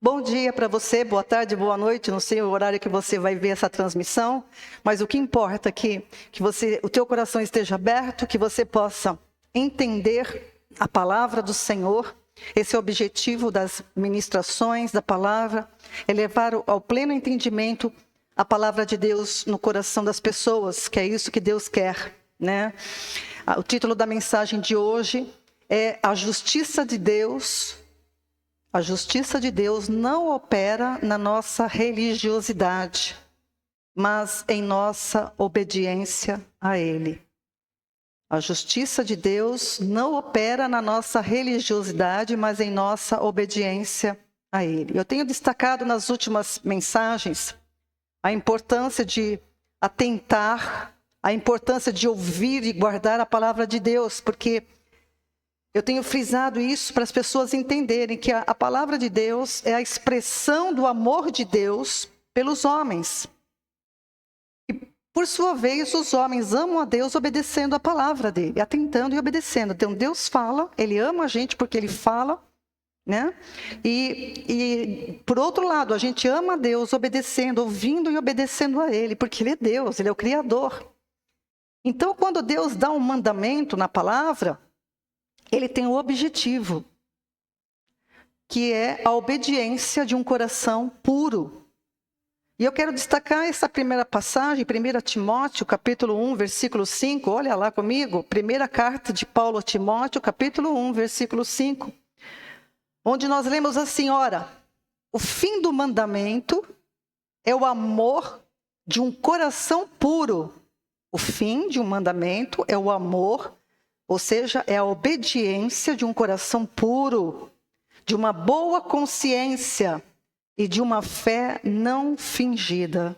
Bom dia para você, boa tarde, boa noite, não sei o horário que você vai ver essa transmissão, mas o que importa é que o teu coração esteja aberto, que você possa entender a palavra do Senhor. Esse é o objetivo das ministrações da palavra, é levar ao pleno entendimento a palavra de Deus no coração das pessoas, que é isso que Deus quer, né? O título da mensagem de hoje é A Justiça de Deus. A justiça de Deus não opera na nossa religiosidade, mas em nossa obediência a Ele. A justiça de Deus não opera na nossa religiosidade, mas em nossa obediência a Ele. Eu tenho destacado nas últimas mensagens a importância de atentar, a importância de ouvir e guardar a palavra de Deus, porque eu tenho frisado isso para as pessoas entenderem que a palavra de Deus é a expressão do amor de Deus pelos homens. E, por sua vez, os homens amam a Deus obedecendo a palavra dele, atentando e obedecendo. Então, Deus fala, Ele ama a gente porque Ele fala, né? E por outro lado, a gente ama a Deus obedecendo, ouvindo e obedecendo a Ele, porque Ele é Deus, Ele é o Criador. Então, quando Deus dá um mandamento na palavra, Ele tem o objetivo, que é a obediência de um coração puro. E eu quero destacar essa primeira passagem, 1 Timóteo, capítulo 1, versículo 5. Olha lá comigo, primeira carta de Paulo a Timóteo, capítulo 1, versículo 5. Onde nós lemos assim, ora, o fim do mandamento é o amor de um coração puro. O fim de um mandamento é o amor, ou seja, é a obediência de um coração puro, de uma boa consciência e de uma fé não fingida.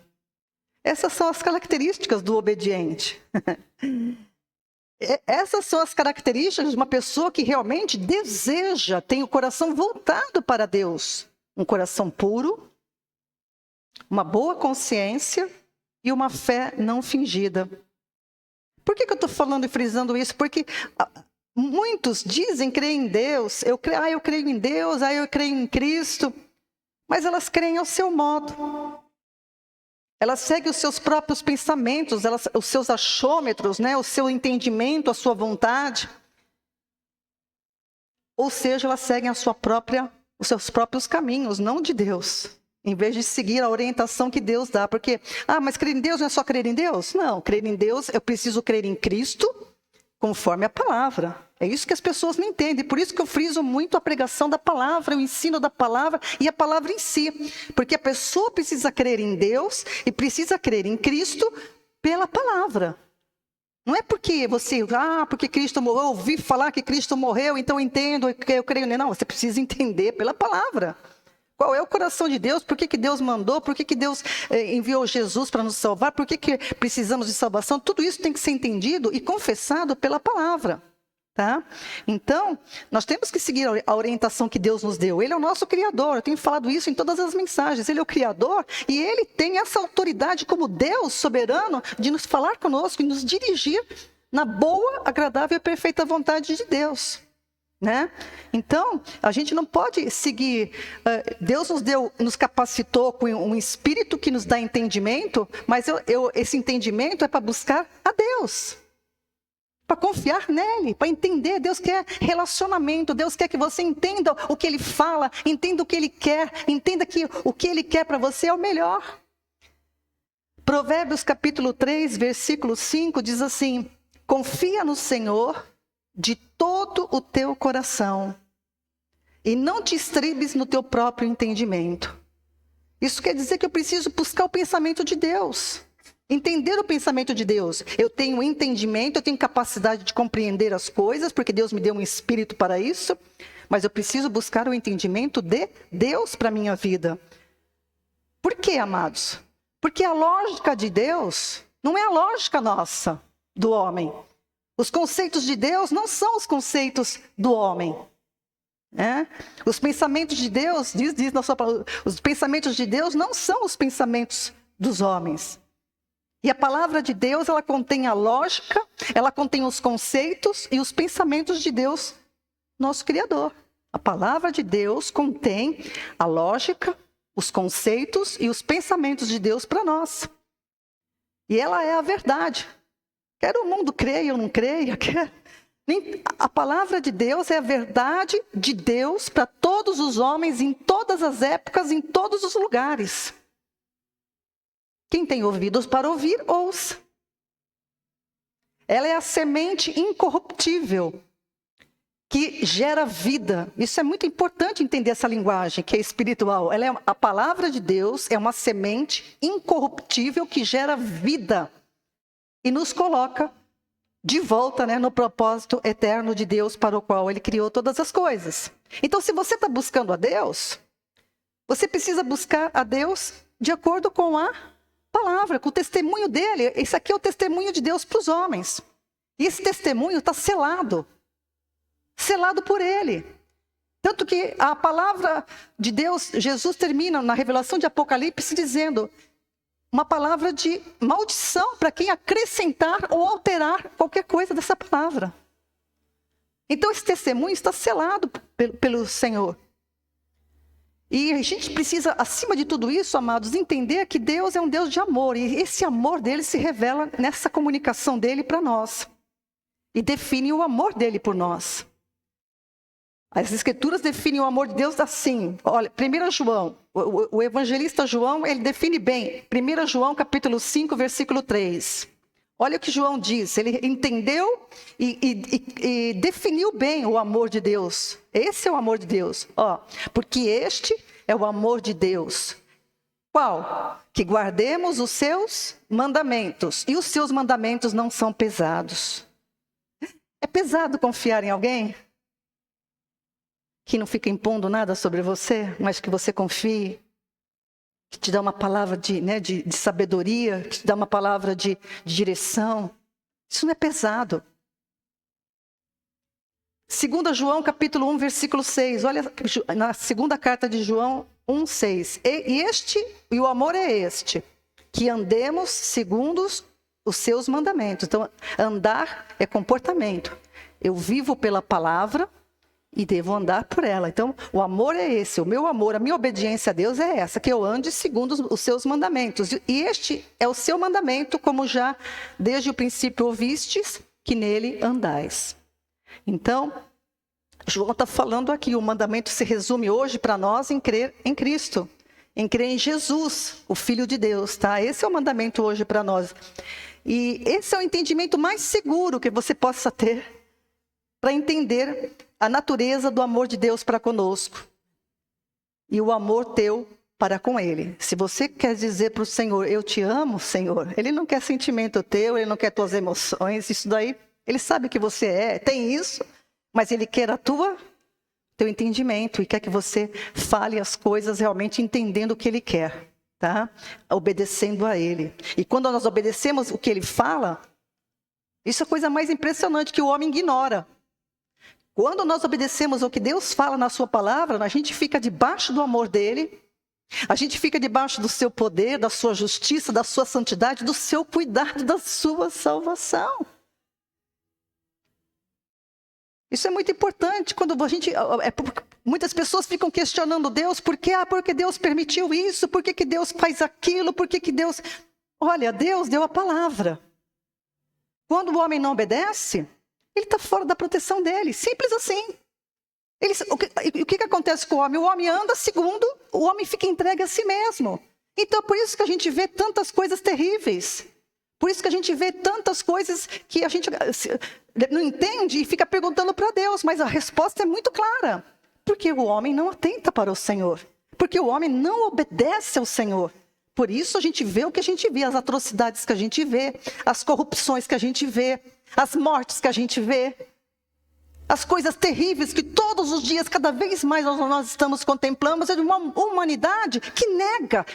Essas são as características do obediente. Essas são as características de uma pessoa que realmente deseja, tem o coração voltado para Deus. Um coração puro, uma boa consciência e uma fé não fingida. Por que eu estou falando e frisando isso? Porque muitos dizem crer em Deus, eu creio em Deus, eu creio em Cristo, mas elas creem ao seu modo. Elas seguem os seus próprios pensamentos, os seus achômetros, né? O seu entendimento, a sua vontade. Ou seja, elas seguem os seus próprios caminhos, não de Deus. Em vez de seguir a orientação que Deus dá. Porque, mas crer em Deus não é só crer em Deus? Não, crer em Deus, eu preciso crer em Cristo conforme a palavra. É isso que as pessoas não entendem. Por isso que eu friso muito a pregação da palavra, o ensino da palavra e a palavra em si. Porque a pessoa precisa crer em Deus e precisa crer em Cristo pela palavra. Não é porque porque Cristo morreu, eu ouvi falar que Cristo morreu, então eu entendo, eu creio nele. Não, você precisa entender pela palavra. Qual é o coração de Deus? Por que Deus mandou? Por que Deus enviou Jesus para nos salvar? Por que precisamos de salvação? Tudo isso tem que ser entendido e confessado pela palavra. Tá? Então, nós temos que seguir a orientação que Deus nos deu. Ele é o nosso Criador. Eu tenho falado isso em todas as mensagens. Ele é o Criador e Ele tem essa autoridade como Deus soberano de nos falar conosco e nos dirigir na boa, agradável e perfeita vontade de Deus. Né? Então, a gente não pode seguir. Deus nos capacitou com um espírito que nos dá entendimento, mas esse entendimento é para buscar a Deus, para confiar nele, para entender. Deus quer relacionamento, Deus quer que você entenda o que Ele fala, entenda o que Ele quer, entenda que o que Ele quer para você é o melhor. Provérbios capítulo 3, versículo 5 diz assim: confia no Senhor de todo o teu coração, e não te estribes no teu próprio entendimento. Isso quer dizer que eu preciso buscar o pensamento de Deus, entender o pensamento de Deus. Eu tenho entendimento, eu tenho capacidade de compreender as coisas, porque Deus me deu um espírito para isso, mas eu preciso buscar o entendimento de Deus para a minha vida. Por quê, amados? Porque a lógica de Deus não é a lógica nossa, do homem. Os conceitos de Deus não são os conceitos do homem. Os pensamentos de Deus, diz na sua palavra, os pensamentos de Deus não são os pensamentos dos homens. E a palavra de Deus, ela contém a lógica, ela contém os conceitos e os pensamentos de Deus, nosso Criador. A palavra de Deus contém a lógica, os conceitos e os pensamentos de Deus para nós. E ela é a verdade. Quer o mundo creia ou não creia, a palavra de Deus é a verdade de Deus para todos os homens, em todas as épocas, em todos os lugares. Quem tem ouvidos para ouvir, ouça. Ela é a semente incorruptível que gera vida. Isso é muito importante entender essa linguagem que é espiritual. A palavra de Deus é uma semente incorruptível que gera vida e nos coloca de volta, no propósito eterno de Deus para o qual Ele criou todas as coisas. Então, se você está buscando a Deus, você precisa buscar a Deus de acordo com a palavra, com o testemunho dele. Esse aqui é o testemunho de Deus para os homens. E esse testemunho está selado por ele. Tanto que a palavra de Deus, Jesus termina na revelação de Apocalipse dizendo uma palavra de maldição para quem acrescentar ou alterar qualquer coisa dessa palavra. Então esse testemunho está selado pelo Senhor. E a gente precisa, acima de tudo isso, amados, entender que Deus é um Deus de amor. E esse amor dele se revela nessa comunicação dele para nós. E define o amor dele por nós. As Escrituras definem o amor de Deus assim. Olha, 1 João, o evangelista João, ele define bem. 1 João capítulo 5, versículo 3. Olha o que João diz. Ele entendeu e definiu bem o amor de Deus. Esse é o amor de Deus. Porque este é o amor de Deus. Qual? Que guardemos os seus mandamentos. E os seus mandamentos não são pesados. É pesado confiar em alguém que não fica impondo nada sobre você, mas que você confie, que te dá uma palavra de sabedoria, que te dá uma palavra de direção. Isso não é pesado. 2 João capítulo 1, versículo 6. Olha, na segunda carta de João 1, 6. E o amor é este, que andemos segundo os seus mandamentos. Então, andar é comportamento. Eu vivo pela palavra e devo andar por ela. Então, o amor é esse, o meu amor, a minha obediência a Deus é essa, que eu ande segundo os seus mandamentos. E este é o seu mandamento, como já desde o princípio ouvistes, que nele andais. Então, João está falando aqui, o mandamento se resume hoje para nós em crer em Cristo, em crer em Jesus, o Filho de Deus, tá? Esse é o mandamento hoje para nós. E esse é o entendimento mais seguro que você possa ter para entender a natureza do amor de Deus para conosco e o amor teu para com Ele. Se você quer dizer para o Senhor, eu te amo, Senhor, Ele não quer sentimento teu, Ele não quer tuas emoções, isso daí, Ele sabe que você tem isso, mas Ele quer teu entendimento e quer que você fale as coisas realmente entendendo o que Ele quer, tá? Obedecendo a Ele. E quando nós obedecemos o que Ele fala, isso é a coisa mais impressionante que o homem ignora. Quando nós obedecemos ao que Deus fala na sua palavra, a gente fica debaixo do amor dele, a gente fica debaixo do seu poder, da sua justiça, da sua santidade, do seu cuidado, da sua salvação. Isso é muito importante. Quando muitas pessoas ficam questionando Deus, por quê? Porque Deus permitiu isso, por que Deus faz aquilo, por que Deus... Olha, Deus deu a palavra. Quando o homem não obedece, ele está fora da proteção dele, simples assim. O que acontece com o homem? O homem anda segundo, o homem fica entregue a si mesmo. Então, por isso que a gente vê tantas coisas terríveis. Por isso que a gente vê tantas coisas que a gente não entende e fica perguntando para Deus. Mas a resposta é muito clara. Porque o homem não atenta para o Senhor. Porque o homem não obedece ao Senhor. Por isso a gente vê o que a gente vê, as atrocidades que a gente vê, as corrupções que a gente vê, as mortes que a gente vê, as coisas terríveis que todos os dias, cada vez mais nós estamos contemplando, é de uma humanidade que nega,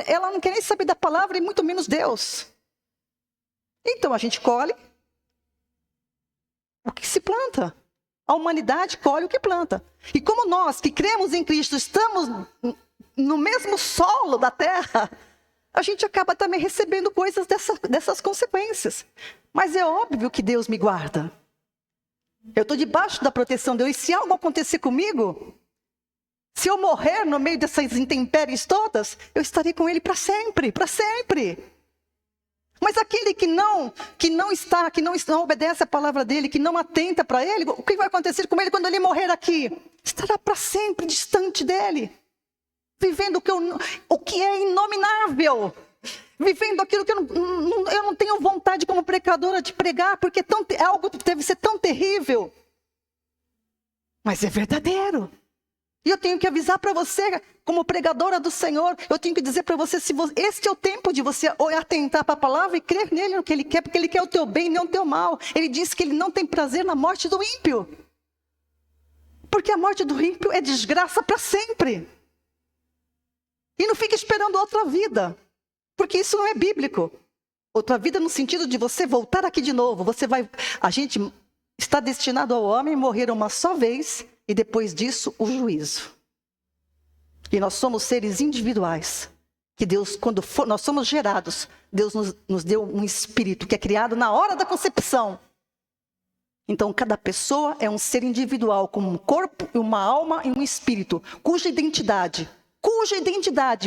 ela não quer nem saber da palavra e muito menos Deus. Então a gente colhe o que se planta. A humanidade colhe o que planta. E como nós que cremos em Cristo estamos no mesmo solo da terra, a gente acaba também recebendo coisas dessas consequências. Mas é óbvio que Deus me guarda. Eu estou debaixo da proteção de Deus. E se algo acontecer comigo, se eu morrer no meio dessas intempéries todas, eu estarei com Ele para sempre, para sempre. Mas aquele que não obedece a palavra dele, que não atenta para Ele, o que vai acontecer com ele quando ele morrer aqui? Estará para sempre distante dele, vivendo o que é inominável, vivendo aquilo que eu não tenho vontade como pregadora de pregar, porque é algo que deve ser tão terrível, mas é verdadeiro. E eu tenho que avisar para você, como pregadora do Senhor, eu tenho que dizer para você, este é o tempo de você atentar para a palavra e crer nele no que ele quer, porque ele quer o teu bem, não o teu mal. Ele diz que ele não tem prazer na morte do ímpio, porque a morte do ímpio é desgraça para sempre. E não fique esperando outra vida, porque isso não é bíblico. Outra vida no sentido de você voltar aqui de novo. A gente está destinado ao homem morrer uma só vez, e depois disso, o juízo. E nós somos seres individuais. Que Deus, nós somos gerados, Deus nos deu um espírito que é criado na hora da concepção. Então, cada pessoa é um ser individual, com um corpo, uma alma e um espírito, cuja identidade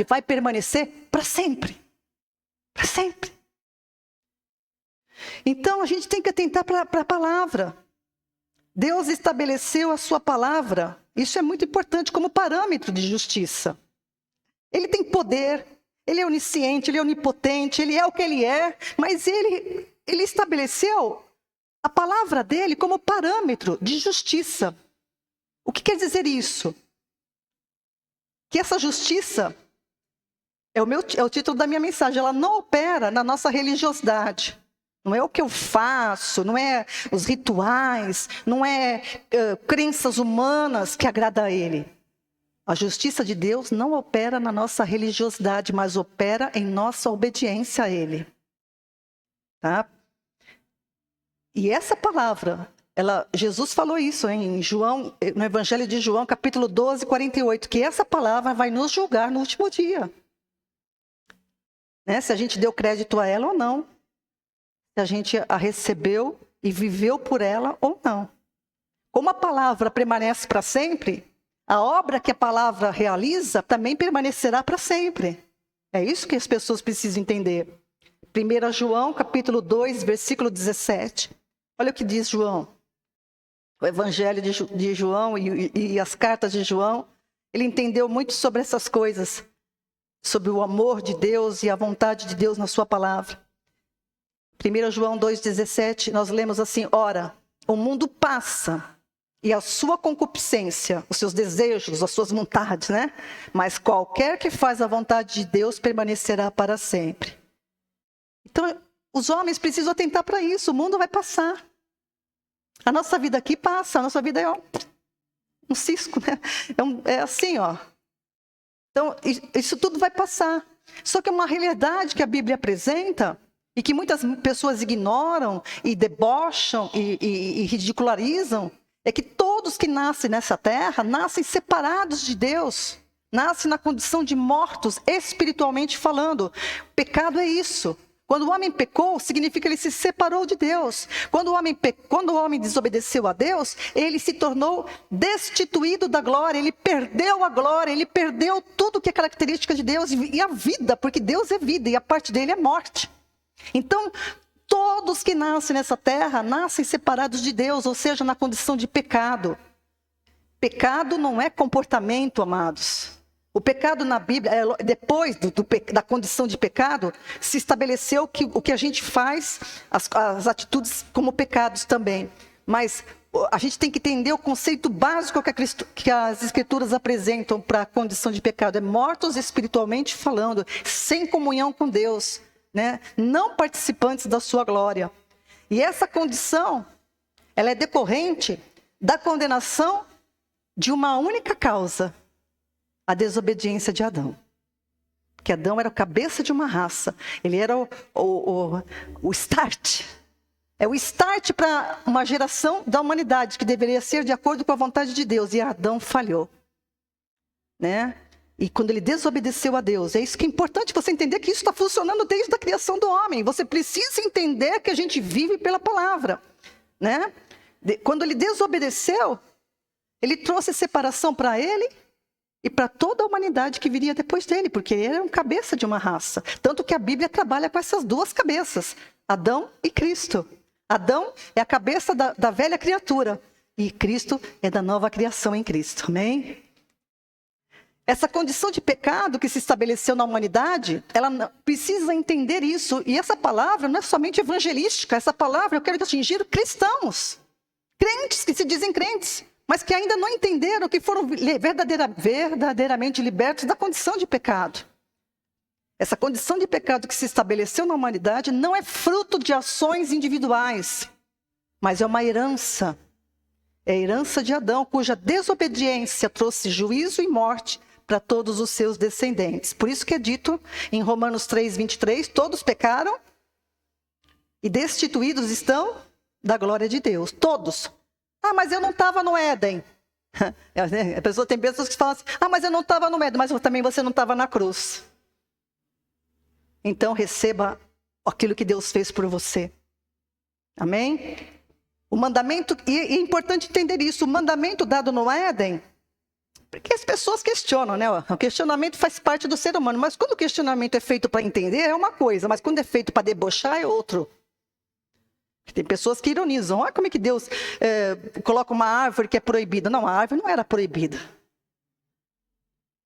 vai permanecer para sempre. Para sempre. Então, a gente tem que atentar para a palavra. Deus estabeleceu a sua palavra, isso é muito importante, como parâmetro de justiça. Ele tem poder, ele é onisciente, ele é onipotente, ele é o que ele é, mas ele estabeleceu a palavra dele como parâmetro de justiça. O que quer dizer isso? Que essa justiça, é o título da minha mensagem, ela não opera na nossa religiosidade. Não é o que eu faço, não é os rituais, não é crenças humanas que agrada a Ele. A justiça de Deus não opera na nossa religiosidade, mas opera em nossa obediência a Ele. Tá? E essa palavra, Jesus falou isso no Evangelho de João, capítulo 12, 48, que essa palavra vai nos julgar no último dia. Né? Se a gente deu crédito a ela ou não. Se a gente a recebeu e viveu por ela ou não. Como a palavra permanece para sempre, a obra que a palavra realiza também permanecerá para sempre. É isso que as pessoas precisam entender. 1 João, capítulo 2, versículo 17. Olha o que diz João. O Evangelho de João e as cartas de João, ele entendeu muito sobre essas coisas, sobre o amor de Deus e a vontade de Deus na sua palavra. 1 João 2,17, nós lemos assim: ora, o mundo passa e a sua concupiscência, os seus desejos, as suas vontades, né? Mas qualquer que faz a vontade de Deus permanecerá para sempre. Então, os homens precisam atentar para isso, o mundo vai passar. A nossa vida aqui passa, a nossa vida é um cisco, né? É assim, ó. Então, isso tudo vai passar. Só que é uma realidade que a Bíblia apresenta, e que muitas pessoas ignoram e debocham e ridicularizam, é que todos que nascem nessa terra, nascem separados de Deus, nascem na condição de mortos, espiritualmente falando. Pecado é isso. Quando o homem pecou, significa que ele se separou de Deus. Quando o homem desobedeceu a Deus, ele se tornou destituído da glória, ele perdeu a glória, ele perdeu tudo que é característica de Deus e a vida, porque Deus é vida e a parte dele é morte. Então, todos que nascem nessa terra, nascem separados de Deus, ou seja, na condição de pecado. Pecado não é comportamento, amados. O pecado na Bíblia, depois da condição de pecado, se estabeleceu o que a gente faz, as atitudes como pecados também. Mas a gente tem que entender o conceito básico que as Escrituras apresentam para a condição de pecado. É mortos espiritualmente falando, sem comunhão com Deus. Né? Não participantes da sua glória. E essa condição, ela é decorrente da condenação de uma única causa, a desobediência de Adão. Que Adão era o cabeça de uma raça, ele era o start. É o start para uma geração da humanidade que deveria ser de acordo com a vontade de Deus, e Adão falhou. Né? E quando ele desobedeceu a Deus, é isso que é importante você entender, que isso está funcionando desde a criação do homem. Você precisa entender que a gente vive pela palavra, né? Quando ele desobedeceu, ele trouxe separação para ele e para toda a humanidade que viria depois dele, porque ele era um cabeça de uma raça. Tanto que a Bíblia trabalha com essas duas cabeças, Adão e Cristo. Adão é a cabeça da velha criatura e Cristo é da nova criação em Cristo. Amém? Essa condição de pecado que se estabeleceu na humanidade, ela precisa entender isso. E essa palavra não é somente evangelística, essa palavra eu quero atingir cristãos, crentes que se dizem crentes, mas que ainda não entenderam, que foram verdadeiramente libertos da condição de pecado. Essa condição de pecado que se estabeleceu na humanidade não é fruto de ações individuais, mas é uma herança. É a herança de Adão, cuja desobediência trouxe juízo e morte para todos os seus descendentes. Por isso que é dito em Romanos 3:23, todos pecaram e destituídos estão da glória de Deus. Todos. Ah, mas eu não estava no Éden. Tem pessoas que falam assim, ah, mas eu não estava no Éden, mas também você não estava na cruz. Então receba aquilo que Deus fez por você. Amém? O mandamento, e é importante entender isso, o mandamento dado no Éden, porque as pessoas questionam, né? O questionamento faz parte do ser humano, mas quando o questionamento é feito para entender, é uma coisa, mas quando é feito para debochar, é outro. Tem pessoas que ironizam, olha como é que Deus coloca uma árvore que é proibida. Não, a árvore não era proibida.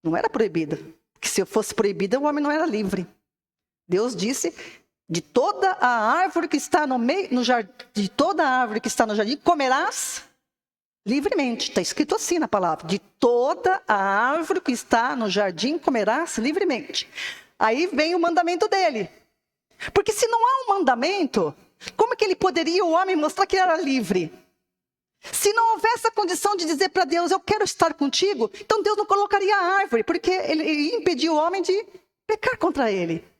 Não era proibida. Porque se fosse proibida, o homem não era livre. Deus disse, de toda a árvore que está no jardim, de toda a árvore que está no jardim, comerás livremente. Está escrito assim na palavra. De toda a árvore que está no jardim, comerás livremente. Aí vem o mandamento dele. Porque se não há um mandamento, como que ele poderia, o homem, mostrar que ele era livre? Se não houvesse a condição de dizer para Deus, eu quero estar contigo, então Deus não colocaria a árvore, porque ele impediu o homem de pecar contra ele.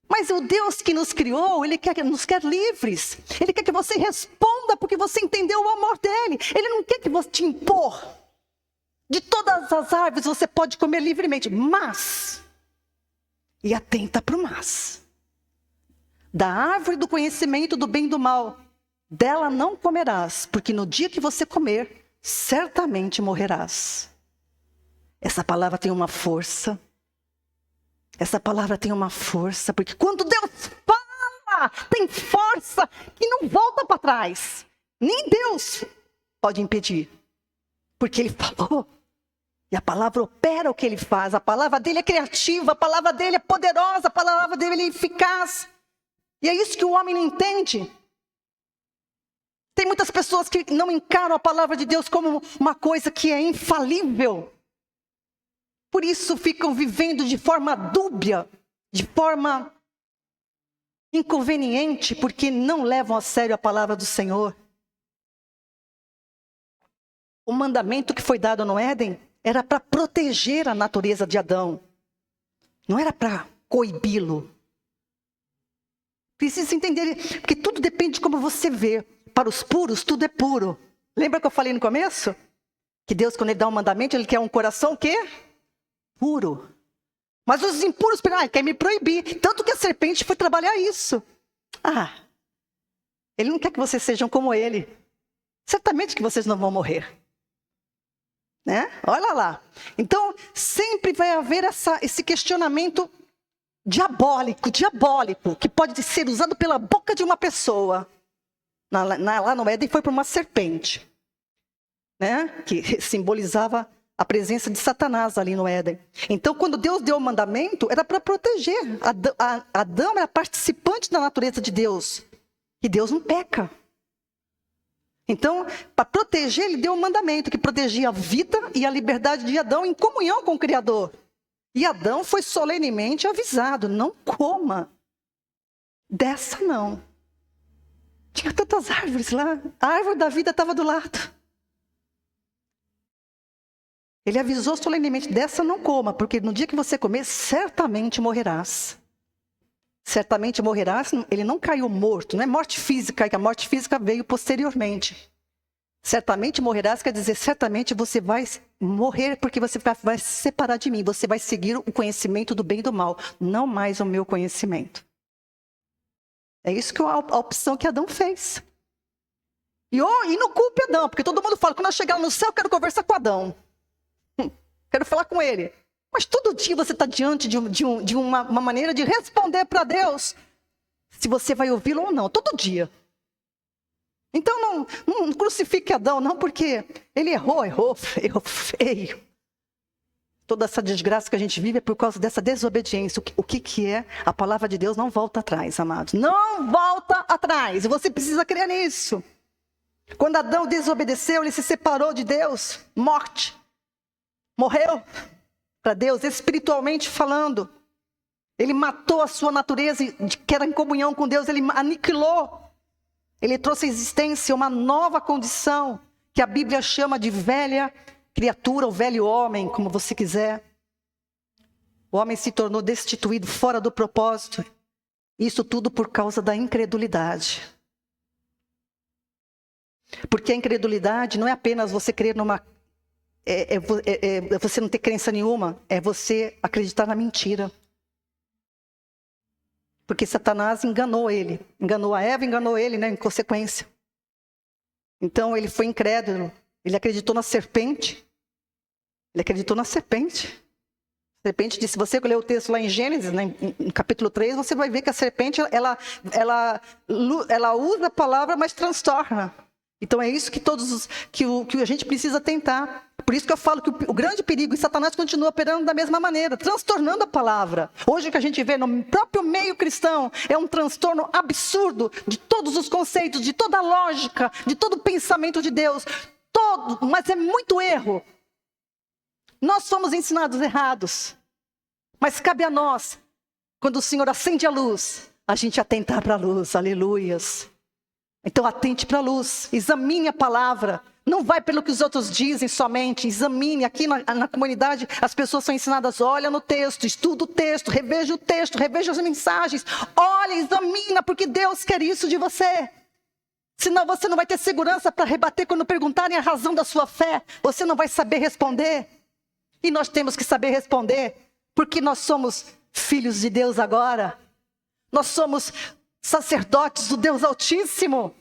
Mas o Deus que nos criou, Ele nos quer livres. Ele quer que você responda porque você entendeu o amor dEle. Ele não quer que você te impor. De todas as árvores você pode comer livremente, mas, e atenta para o mas, da árvore do conhecimento do bem e do mal, dela não comerás, porque no dia que você comer, certamente morrerás. Essa palavra tem uma força. Essa palavra tem uma força, porque quando Deus fala, tem força que não volta para trás. Nem Deus pode impedir, porque Ele falou. E a palavra opera o que Ele faz. A palavra dEle é criativa, a palavra dEle é poderosa, a palavra dEle é eficaz. E é isso que o homem não entende. Tem muitas pessoas que não encaram a palavra de Deus como uma coisa que é infalível. Por isso ficam vivendo de forma dúbia, de forma inconveniente, porque não levam a sério a palavra do Senhor. O mandamento que foi dado no Éden era para proteger a natureza de Adão. Não era para coibi-lo. Precisa entender, porque tudo depende de como você vê. Para os puros, tudo é puro. Lembra que eu falei no começo? Que Deus, quando Ele dá um mandamento, Ele quer um coração o quê? Puro. Mas os impuros, Ele quer me proibir. Tanto que a serpente foi trabalhar isso. Ele não quer que vocês sejam como Ele. Certamente que vocês não vão morrer. Né? Olha lá. Então, sempre vai haver esse questionamento diabólico, que pode ser usado pela boca de uma pessoa. Lá no Éden foi por uma serpente, né? Que simbolizava a presença de Satanás ali no Éden. Então, quando Deus deu o mandamento, era para proteger. Adão era participante da natureza de Deus. E Deus não peca. Então, para proteger, Ele deu um mandamento que protegia a vida e a liberdade de Adão em comunhão com o Criador. E Adão foi solenemente avisado, não coma. Dessa não. Tinha tantas árvores lá. A árvore da vida estava do lado. Ele avisou solenemente, dessa não coma, porque no dia que você comer, certamente morrerás. Certamente morrerás, ele não caiu morto, não é morte física, que a morte física veio posteriormente. Certamente morrerás, quer dizer, certamente você vai morrer, porque você vai se separar de mim, você vai seguir o conhecimento do bem e do mal, não mais o meu conhecimento. É isso que a opção que Adão fez. E não culpe Adão, porque todo mundo fala, quando eu chegar no céu, eu quero conversar com Adão. Quero falar com ele. Mas todo dia você está diante de uma maneira de responder para Deus, se você vai ouvi-lo ou não, todo dia. Então não crucifique Adão, não, porque ele errou feio. Toda essa desgraça que a gente vive é por causa dessa desobediência. O que é? A palavra de Deus não volta atrás, amados. Não volta atrás. E você precisa crer nisso. Quando Adão desobedeceu, ele se separou de Deus. Morte. Morreu para Deus, espiritualmente falando. Ele matou a sua natureza, que era em comunhão com Deus. Ele aniquilou. Ele trouxe à existência uma nova condição, que a Bíblia chama de velha criatura, ou velho homem, como você quiser. O homem se tornou destituído, fora do propósito. Isso tudo por causa da incredulidade. Porque a incredulidade não é apenas você crer numa... você não ter crença nenhuma, é você acreditar na mentira. Porque Satanás enganou ele. Enganou a Eva, enganou ele, né, em consequência. Então ele foi incrédulo. Ele acreditou na serpente. Ele acreditou na serpente. A serpente disse, se você ler o texto lá em Gênesis, né, em capítulo 3, você vai ver que a serpente, ela usa a palavra, mas transtorna. Então é isso que a gente precisa tentar. Por isso que eu falo que o grande perigo, e Satanás continua operando da mesma maneira, transtornando a palavra. Hoje o que a gente vê no próprio meio cristão é um transtorno absurdo de todos os conceitos, de toda a lógica, de todo o pensamento de Deus. Mas é muito erro. Nós somos ensinados errados. Mas cabe a nós, quando o Senhor acende a luz, a gente atentar para a luz. Aleluias. Então atente para a luz, examine a palavra. Não vai pelo que os outros dizem somente, examine. Aqui na comunidade as pessoas são ensinadas, olha no texto, estuda o texto, reveja as mensagens. Olha, examina, porque Deus quer isso de você. Senão você não vai ter segurança para rebater quando perguntarem a razão da sua fé. Você não vai saber responder. E nós temos que saber responder, porque nós somos filhos de Deus agora. Nós somos sacerdotes do Deus Altíssimo.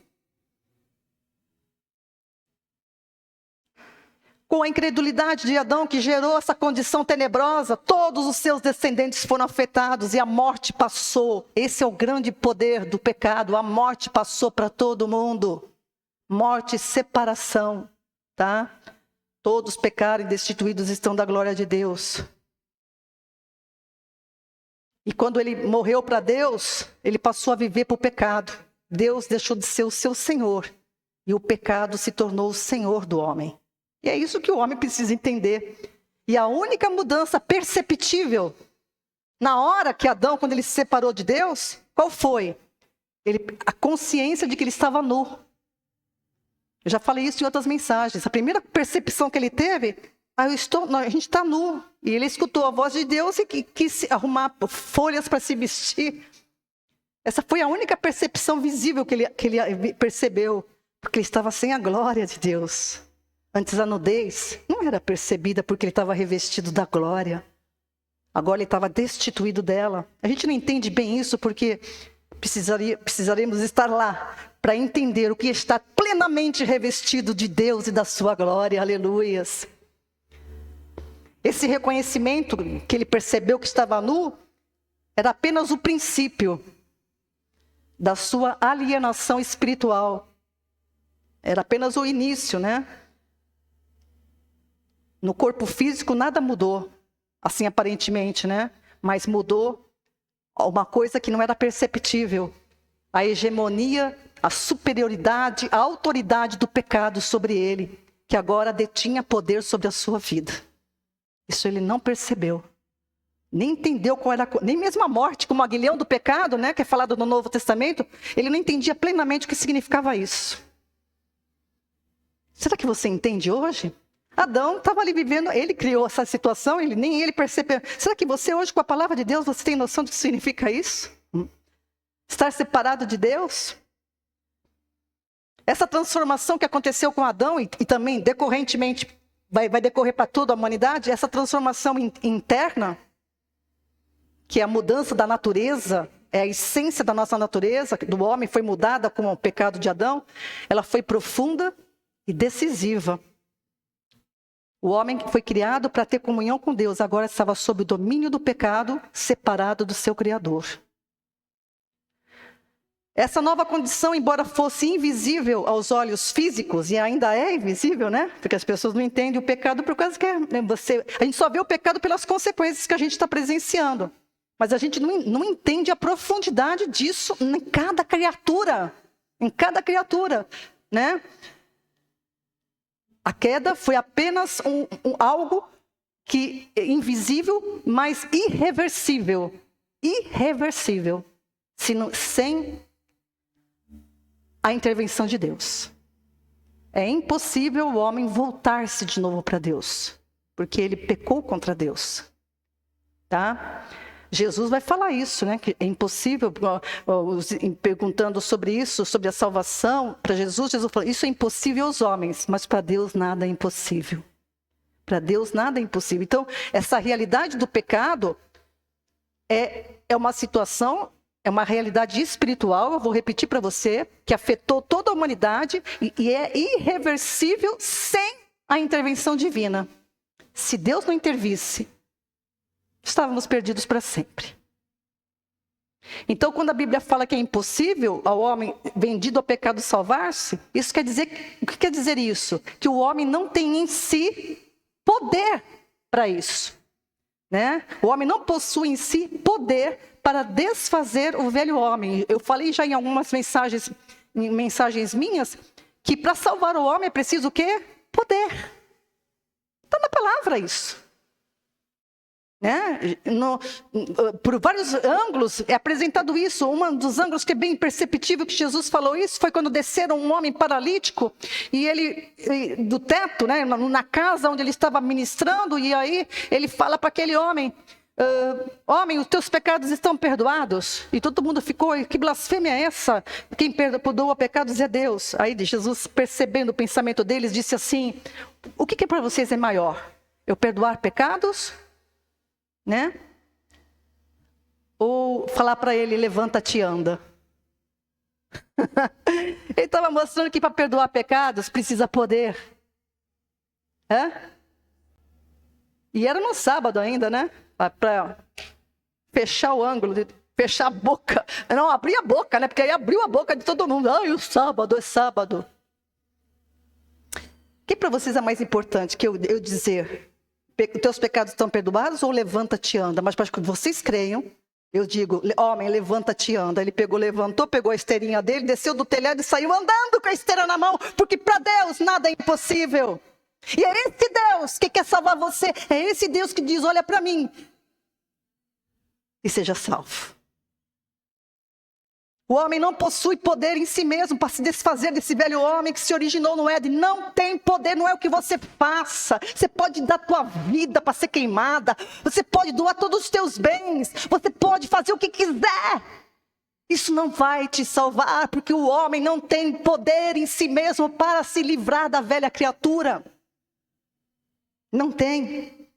Com a incredulidade de Adão, que gerou essa condição tenebrosa, todos os seus descendentes foram afetados e a morte passou. Esse é o grande poder do pecado. A morte passou para todo mundo. Morte e separação, tá? Todos pecaram e destituídos estão da glória de Deus. E quando ele morreu para Deus, ele passou a viver para o pecado. Deus deixou de ser o seu Senhor. E o pecado se tornou o Senhor do homem. E é isso que o homem precisa entender. E a única mudança perceptível, na hora que Adão, quando ele se separou de Deus, qual foi? A consciência de que ele estava nu. Eu já falei isso em outras mensagens. A primeira percepção que ele teve, a gente está nu. E ele escutou a voz de Deus e quis arrumar folhas para se vestir. Essa foi a única percepção visível que ele percebeu, porque ele estava sem a glória de Deus. Antes a nudez não era percebida porque ele estava revestido da glória. Agora ele estava destituído dela. A gente não entende bem isso porque precisaremos estar lá para entender o que está plenamente revestido de Deus e da sua glória. Aleluias. Esse reconhecimento que ele percebeu que estava nu era apenas o princípio da sua alienação espiritual. Era apenas o início, né? No corpo físico nada mudou, assim aparentemente, né? Mas mudou uma coisa que não era perceptível. A hegemonia, a superioridade, a autoridade do pecado sobre ele, que agora detinha poder sobre a sua vida. Isso ele não percebeu. Nem entendeu qual era, nem mesmo a morte, como o aguilhão do pecado, né, que é falado no Novo Testamento, ele não entendia plenamente o que significava isso. Será que você entende hoje? Adão estava ali vivendo, ele criou essa situação, nem ele percebeu. Será que você hoje, com a palavra de Deus, você tem noção do que significa isso? Estar separado de Deus? Essa transformação que aconteceu com Adão e também decorrentemente vai decorrer para toda a humanidade, essa transformação interna, que é a mudança da natureza, é a essência da nossa natureza, do homem, foi mudada com o pecado de Adão, ela foi profunda e decisiva. O homem foi criado para ter comunhão com Deus, agora estava sob o domínio do pecado, separado do seu Criador. Essa nova condição, embora fosse invisível aos olhos físicos, e ainda é invisível, né? Porque as pessoas não entendem o pecado por causa que a gente só vê o pecado pelas consequências que a gente está presenciando. Mas a gente não entende a profundidade disso em cada criatura. Em cada criatura, né? A queda foi apenas algo que é invisível, mas irreversível. Irreversível. Sem a intervenção de Deus. É impossível o homem voltar-se de novo para Deus, porque ele pecou contra Deus. Tá? Jesus vai falar isso, né? Que é impossível, perguntando sobre isso, sobre a salvação, para Jesus fala, isso é impossível aos homens, mas para Deus nada é impossível. Para Deus nada é impossível. Então, essa realidade do pecado é uma situação, é uma realidade espiritual, eu vou repetir para você, que afetou toda a humanidade e é irreversível sem a intervenção divina. Se Deus não intervisse, estávamos perdidos para sempre. Então, quando a Bíblia fala que é impossível ao homem vendido ao pecado salvar-se, isso quer dizer, o que quer dizer isso? Que o homem não tem em si poder para isso. Né? O homem não possui em si poder para desfazer o velho homem. Eu falei já em algumas mensagens minhas, que para salvar o homem é preciso o quê? Poder. Está na palavra isso. Né? Por vários ângulos é apresentado isso. Um dos ângulos que é bem perceptível que Jesus falou isso foi quando desceram um homem paralítico e ele do teto, né, na casa onde ele estava ministrando, e aí ele fala para aquele homem: homem, os teus pecados estão perdoados. E todo mundo ficou: que blasfêmia é essa? Quem perdoa pecados é Deus. Aí Jesus, percebendo o pensamento deles, disse assim: o que para vocês é maior? Eu perdoar pecados? Né? Ou falar para ele: levanta-te e anda. Ele estava mostrando que para perdoar pecados precisa poder. E era no sábado ainda, né? Para fechar o ângulo, fechar a boca. Não, abrir a boca, né? Porque aí abriu a boca de todo mundo. O sábado é sábado. O que para vocês é mais importante que eu dizer? Os teus pecados estão perdoados ou levanta-te e anda? Mas para que vocês creiam, eu digo: homem, levanta-te e anda. Ele levantou, pegou a esteirinha dele, desceu do telhado e saiu andando com a esteira na mão, porque para Deus nada é impossível. E é esse Deus que quer salvar você, é esse Deus que diz: olha para mim e seja salvo. O homem não possui poder em si mesmo para se desfazer desse velho homem que se originou no Éden. Não tem poder, não é o que você faça. Você pode dar tua vida para ser queimada. Você pode doar todos os teus bens. Você pode fazer o que quiser. Isso não vai te salvar, porque o homem não tem poder em si mesmo para se livrar da velha criatura. Não tem.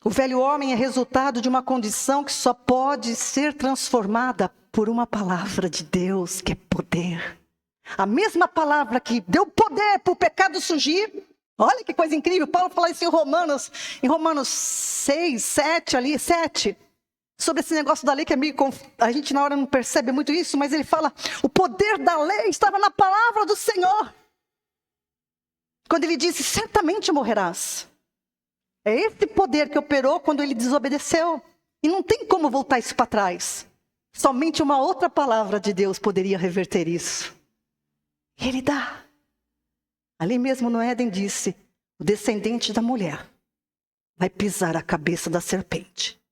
O velho homem é resultado de uma condição que só pode ser transformada por uma palavra de Deus, que é poder. A mesma palavra que deu poder para o pecado surgir. Olha que coisa incrível. Paulo fala isso em Romanos 6, 7, sobre esse negócio da lei, que é meio a gente na hora não percebe muito isso, mas ele fala: o poder da lei estava na palavra do Senhor. Quando ele disse: certamente morrerás. É esse poder que operou quando ele desobedeceu. E não tem como voltar isso para trás. Somente uma outra palavra de Deus poderia reverter isso. E ele dá. Ali mesmo no Éden disse: o descendente da mulher vai pisar a cabeça da serpente.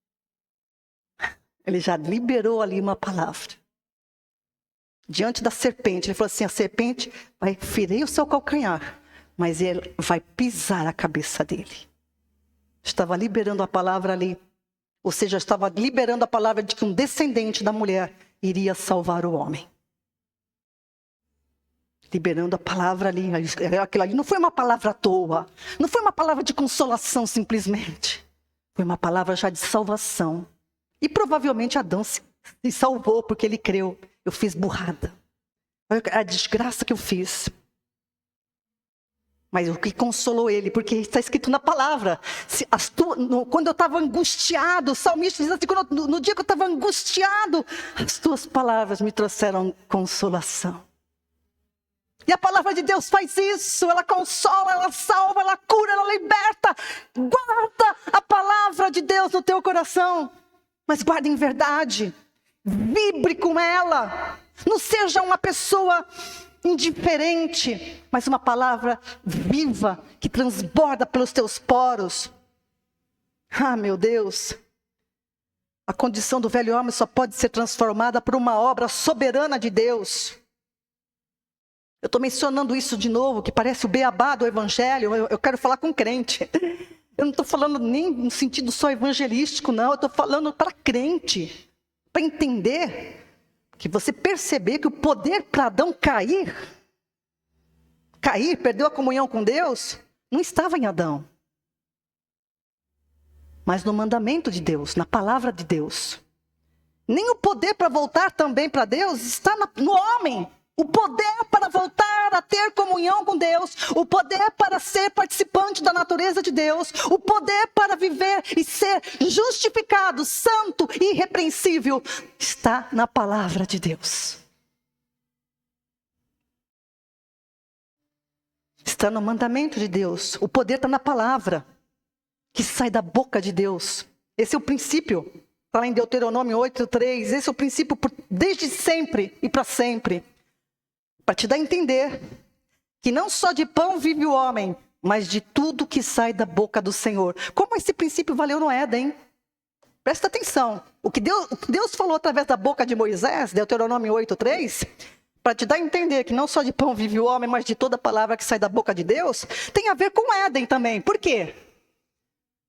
Ele já liberou ali uma palavra. Diante da serpente, ele falou assim: a serpente vai ferir o seu calcanhar, mas ele vai pisar a cabeça dele. Estava liberando a palavra ali. Ou seja, estava liberando a palavra de que um descendente da mulher iria salvar o homem. Liberando a palavra ali. Aquilo ali não foi uma palavra à toa. Não foi uma palavra de consolação simplesmente. Foi uma palavra já de salvação. E provavelmente Adão se salvou porque ele creu. Eu fiz burrada. Olha a desgraça que eu fiz. Mas o que consolou ele, porque está escrito na palavra. Quando eu estava angustiado, o salmista diz assim, no dia que eu estava angustiado, as tuas palavras me trouxeram consolação. E a palavra de Deus faz isso, ela consola, ela salva, ela cura, ela liberta. Guarda a palavra de Deus no teu coração, mas guarda em verdade. Vibre com ela. Não seja uma pessoa indiferente, mas uma palavra viva que transborda pelos teus poros. Ah, meu Deus! A condição do velho homem só pode ser transformada por uma obra soberana de Deus. Eu estou mencionando isso de novo, que parece o beabá do evangelho. Eu quero falar com crente. Eu não estou falando nem no sentido só evangelístico, não. Eu estou falando para crente, para entender que você perceber que o poder para Adão cair, perdeu a comunhão com Deus, não estava em Adão, mas no mandamento de Deus, na palavra de Deus. Nem o poder para voltar também para Deus está no homem. O poder para voltar a ter comunhão com Deus, o poder para ser participante da natureza de Deus, o poder para viver e ser justificado, santo e irrepreensível, está na palavra de Deus. Está no mandamento de Deus. O poder está na palavra, que sai da boca de Deus. Esse é o princípio. Está lá em Deuteronômio 8:3. Esse é o princípio desde sempre e para sempre. Para te dar a entender que não só de pão vive o homem, mas de tudo que sai da boca do Senhor. Como esse princípio valeu no Éden? Presta atenção. O que Deus falou através da boca de Moisés, Deuteronômio 8:3, para te dar a entender que não só de pão vive o homem, mas de toda palavra que sai da boca de Deus, tem a ver com Éden também. Por quê?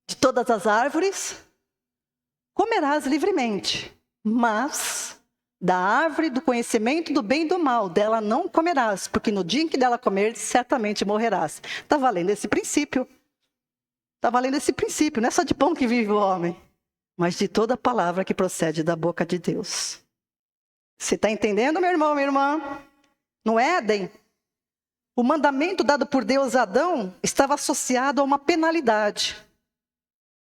De todas as árvores comerás livremente, mas da árvore do conhecimento do bem e do mal, dela não comerás, porque no dia em que dela comer, certamente morrerás. Está valendo esse princípio. Está valendo esse princípio. Não é só de pão que vive o homem, mas de toda palavra que procede da boca de Deus. Você está entendendo, meu irmão, minha irmã? No Éden, o mandamento dado por Deus a Adão estava associado a uma penalidade.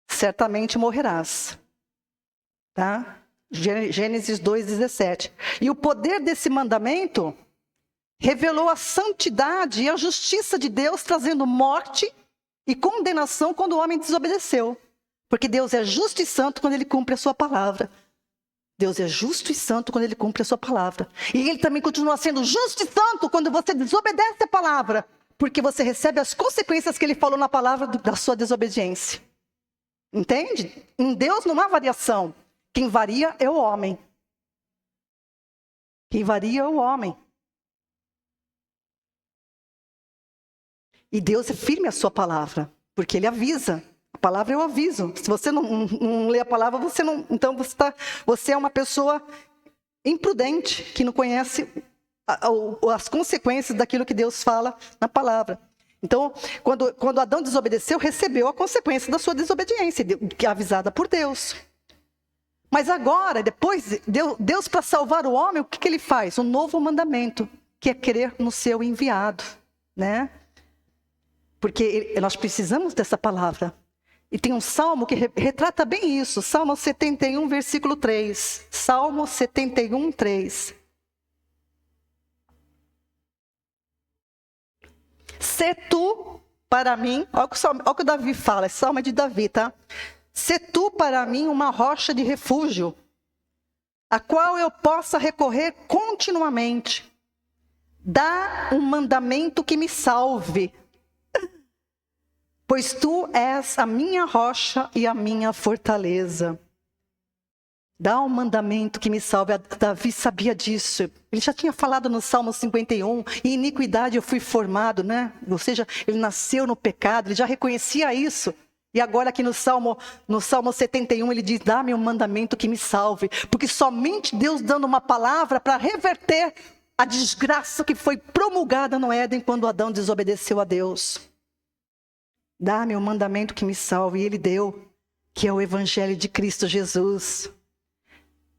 Certamente morrerás. Tá? Gênesis 2:17. E o poder desse mandamento revelou a santidade e a justiça de Deus, trazendo morte e condenação quando o homem desobedeceu. Porque Deus é justo e santo quando ele cumpre a sua palavra. Deus é justo e santo quando ele cumpre a sua palavra. E ele também continua sendo justo e santo quando você desobedece a palavra, porque você recebe as consequências que ele falou na palavra da sua desobediência. Entende? Em Deus não há variação. Quem varia é o homem. Quem varia é o homem. E Deus é firme à sua palavra, porque ele avisa. A palavra é o aviso. Se você não lê a palavra, você não. Então você é uma pessoa imprudente, que não conhece as consequências daquilo que Deus fala na palavra. Então, quando Adão desobedeceu, recebeu a consequência da sua desobediência, que é avisada por Deus. Mas agora, depois, Deus para salvar o homem, o que ele faz? Um novo mandamento, que é crer no seu enviado, né? Porque nós precisamos dessa palavra. E tem um salmo que retrata bem isso. Salmo 71, versículo 3. Salmo 71, 3. Se tu para mim, olha o que o Davi fala, esse salmo é de Davi, tá? Se tu para mim uma rocha de refúgio, a qual eu possa recorrer continuamente, dá um mandamento que me salve, pois tu és a minha rocha e a minha fortaleza. Dá um mandamento que me salve. Davi sabia disso. Ele já tinha falado no Salmo 51, em iniquidade eu fui formado, né? Ou seja, ele nasceu no pecado, ele já reconhecia isso. E agora aqui no Salmo 71 ele diz, dá-me um mandamento que me salve. Porque somente Deus dando uma palavra para reverter a desgraça que foi promulgada no Éden quando Adão desobedeceu a Deus. Dá-me um mandamento que me salve. E ele deu, que é o Evangelho de Cristo Jesus.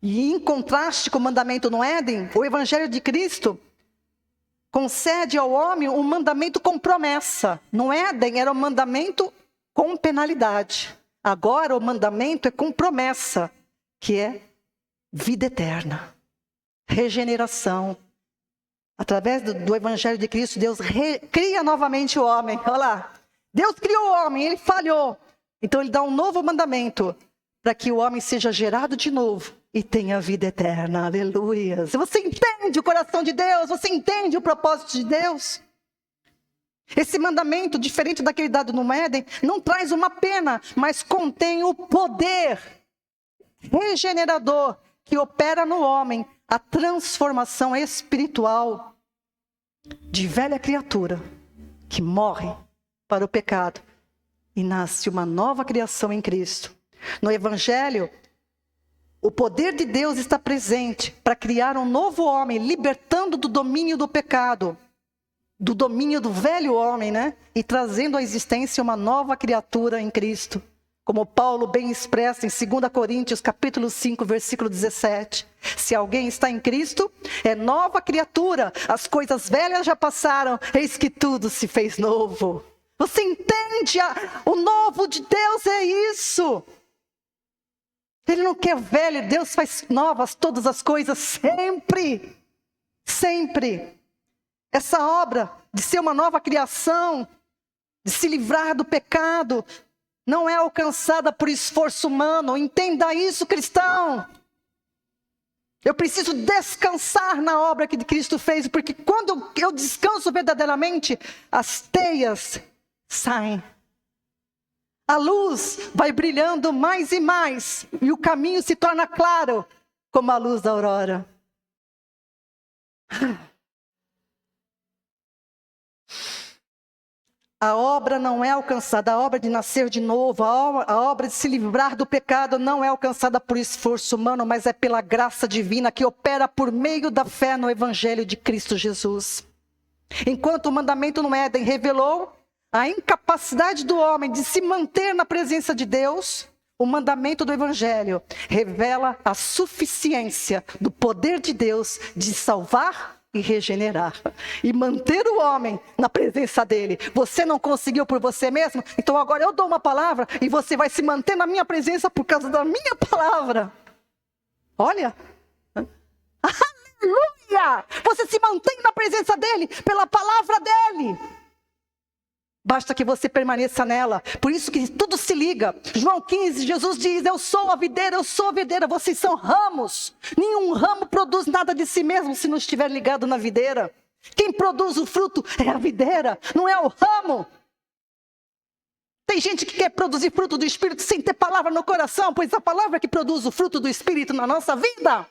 E em contraste com o mandamento no Éden, o Evangelho de Cristo concede ao homem um mandamento com promessa. No Éden era um mandamento com penalidade. Agora o mandamento é com promessa, que é vida eterna, regeneração. Através do Evangelho de Cristo, Deus cria novamente o homem. Olha lá, Deus criou o homem, ele falhou. Então ele dá um novo mandamento, para que o homem seja gerado de novo e tenha vida eterna. Aleluia. Você entende o coração de Deus? Você entende o propósito de Deus? Esse mandamento, diferente daquele dado no Éden, não traz uma pena, mas contém o poder regenerador que opera no homem a transformação espiritual de velha criatura que morre para o pecado e nasce uma nova criação em Cristo. No Evangelho, o poder de Deus está presente para criar um novo homem, libertando do domínio do pecado, do domínio do velho homem, né? E trazendo à existência uma nova criatura em Cristo. Como Paulo bem expressa em 2 Coríntios, capítulo 5, versículo 17. Se alguém está em Cristo, é nova criatura. As coisas velhas já passaram, eis que tudo se fez novo. Você entende? O novo de Deus é isso. Ele não quer velho, Deus faz novas todas as coisas sempre. Sempre. Essa obra de ser uma nova criação, de se livrar do pecado, não é alcançada por esforço humano. Entenda isso, cristão. Eu preciso descansar na obra que Cristo fez, porque quando eu descanso verdadeiramente, as teias saem. A luz vai brilhando mais e mais, e o caminho se torna claro, como a luz da aurora. A obra não é alcançada, a obra de nascer de novo, a obra de se livrar do pecado não é alcançada por esforço humano, mas é pela graça divina que opera por meio da fé no Evangelho de Cristo Jesus. Enquanto o mandamento no Éden revelou a incapacidade do homem de se manter na presença de Deus, o mandamento do Evangelho revela a suficiência do poder de Deus de salvar e regenerar e manter o homem na presença dele. Você não conseguiu por você mesmo? Então agora eu dou uma palavra e você vai se manter na minha presença por causa da minha palavra. Olha, aleluia! Você se mantém na presença dele pela palavra dele. Basta que você permaneça nela. Por isso que tudo se liga. João 15, Jesus diz: eu sou a videira, vocês são ramos. Nenhum ramo produz nada de si mesmo se não estiver ligado na videira. Quem produz o fruto é a videira, não é o ramo. Tem gente que quer produzir fruto do Espírito sem ter palavra no coração, pois a palavra é que produz o fruto do Espírito na nossa vida.